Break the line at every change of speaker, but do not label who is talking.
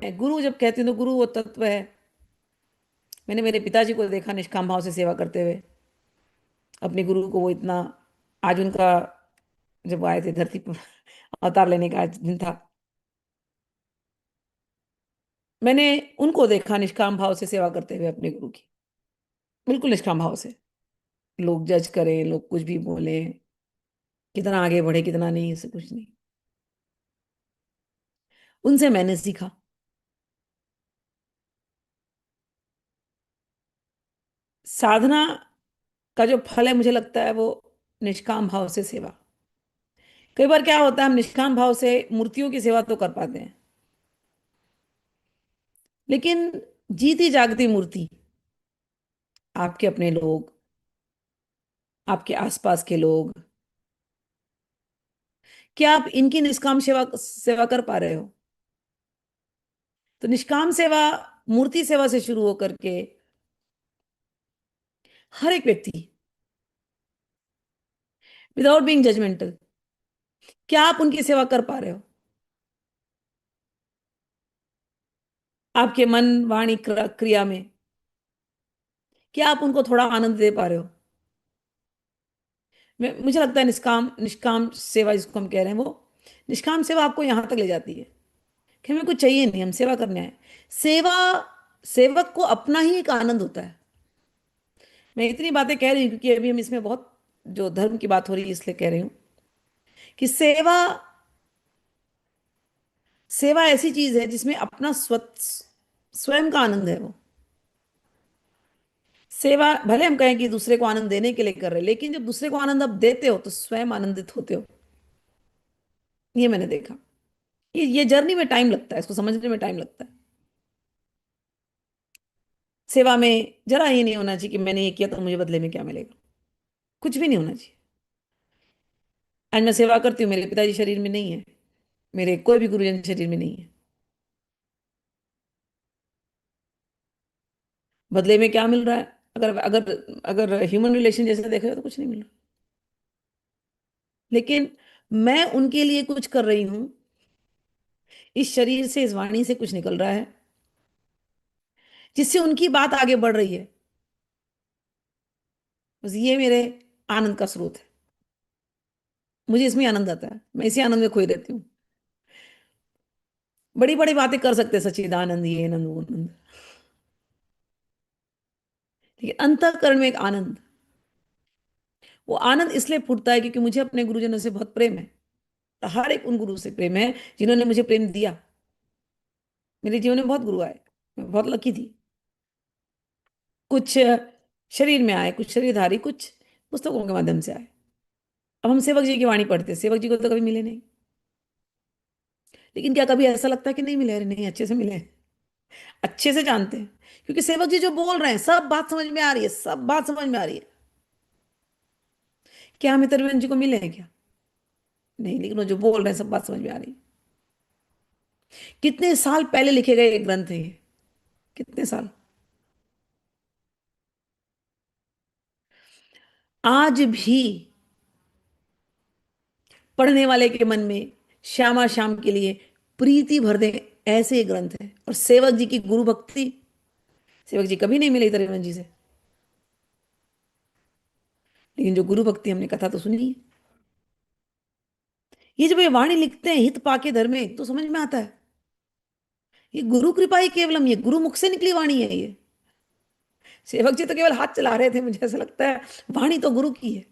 गुरु जब कहती हूँ तो गुरु वो तत्व है। मैंने मेरे पिताजी को देखा निष्काम भाव से सेवा करते हुए। अपने गुरु को वो इतना, आज उनका, जब वो आए थे धरती पर अवतार लेने का आज दिन था, मैंने उनको देखा निष्काम भाव से सेवा करते हुए अपने गुरु की। बिल्कुल निष्काम भाव से। लोग जज करें, लोग कुछ भी बोले, कितना आगे बढ़े कितना नहीं, ऐसे कुछ नहीं। उनसे मैंने सीखा। साधना का जो फल है मुझे लगता है वो निष्काम भाव से सेवा। कई बार क्या होता है, हम निष्काम भाव से मूर्तियों की सेवा तो कर पाते हैं, लेकिन जीती जागती मूर्ति, आपके अपने लोग, आपके आसपास के लोग, क्या आप इनकी निष्काम सेवा सेवा कर पा रहे हो? तो निष्काम सेवा मूर्ति सेवा से शुरू होकर के हर एक व्यक्ति, विदाउट बीइंग जजमेंटल, क्या आप उनकी सेवा कर पा रहे हो? आपके मन वाणी क्रिया में क्या आप उनको थोड़ा आनंद दे पा रहे हो? मुझे लगता है निष्काम निष्काम सेवा जिसको हम कह रहे हैं, वो निष्काम सेवा आपको यहां तक ले जाती है कि हमें कुछ चाहिए नहीं, हम सेवा करने आए। सेवा, सेवक को अपना ही एक आनंद होता है। मैं इतनी बातें कह रही हूँ क्योंकि अभी हम इसमें बहुत, जो धर्म की बात हो रही है इसलिए कह रही हूँ कि सेवा, सेवा ऐसी चीज है जिसमें अपना स्वयं का आनंद है वो। सेवा भले हम कहें कि दूसरे को आनंद देने के लिए कर रहे हैं, लेकिन जब दूसरे को आनंद आप देते हो तो स्वयं आनंदित होते हो। ये मैंने देखा। ये जर्नी में टाइम लगता है, इसको समझने में टाइम लगता है। सेवा में जरा ये नहीं होना चाहिए कि मैंने ये किया तो मुझे बदले में क्या मिलेगा। कुछ भी नहीं होना चाहिए। आज मैं सेवा करती हूँ, मेरे पिताजी शरीर में नहीं है, मेरे कोई भी गुरुजन शरीर में नहीं है, बदले में क्या मिल रहा है? अगर अगर अगर ह्यूमन रिलेशन जैसे देखा जाए तो कुछ नहीं मिल रहा। लेकिन मैं उनके लिए कुछ कर रही हूँ, इस शरीर से, इस वाणी से कुछ निकल रहा है जिससे उनकी बात आगे बढ़ रही है। बस ये मेरे आनंद का स्रोत है। मुझे इसमें आनंद आता है, मैं इसी आनंद में खोई रहती हूँ। बड़ी बड़ी बातें कर सकते हैं, सच्चिदानंद, ये आनंद वो आनंद, लेकिन अंतःकरण में एक आनंद, वो आनंद इसलिए फूटता है क्योंकि मुझे अपने गुरुजनों से बहुत प्रेम है। हर एक उन गुरु से प्रेम है जिन्होंने मुझे प्रेम दिया। मेरे जीवन में बहुत गुरु आए, मैं बहुत लकी थी। कुछ शरीर में आए, कुछ शरीरधारी, कुछ पुस्तकों के माध्यम से आए। अब हम सेवक जी की वाणी पढ़ते हैं, सेवक जी को तो कभी मिले नहीं, लेकिन क्या कभी ऐसा लगता है कि नहीं मिले? अरे नहीं, अच्छे से मिले हैं, अच्छे से जानते हैं। क्योंकि सेवक जी जो बोल रहे हैं सब बात समझ में आ रही है, सब बात समझ में आ रही है। क्या हम त्रिवेंद्र जी को मिले हैं क्या? नहीं, लेकिन वो जो बोल रहे हैं सब बात समझ में आ रही है। कितने साल पहले लिखे गए एक ग्रंथ है ये, कितने साल। आज भी पढ़ने वाले के मन में श्यामा श्याम के लिए प्रीति भर दे, ऐसे ये ग्रंथ है। और सेवक जी की गुरु भक्ति, सेवक जी कभी नहीं मिले त्रिवेंद्र जी से, लेकिन जो गुरु भक्ति हमने कथा तो सुनी है। ये जब ये वाणी लिखते हैं हित पाके धर्मे तो समझ में आता है, ये गुरु कृपा ही केवलम, ये गुरु मुख से निकली वाणी है ये। सेवक जी तो केवल हाथ चला रहे थे, मुझे ऐसा लगता है वाणी तो गुरु की है।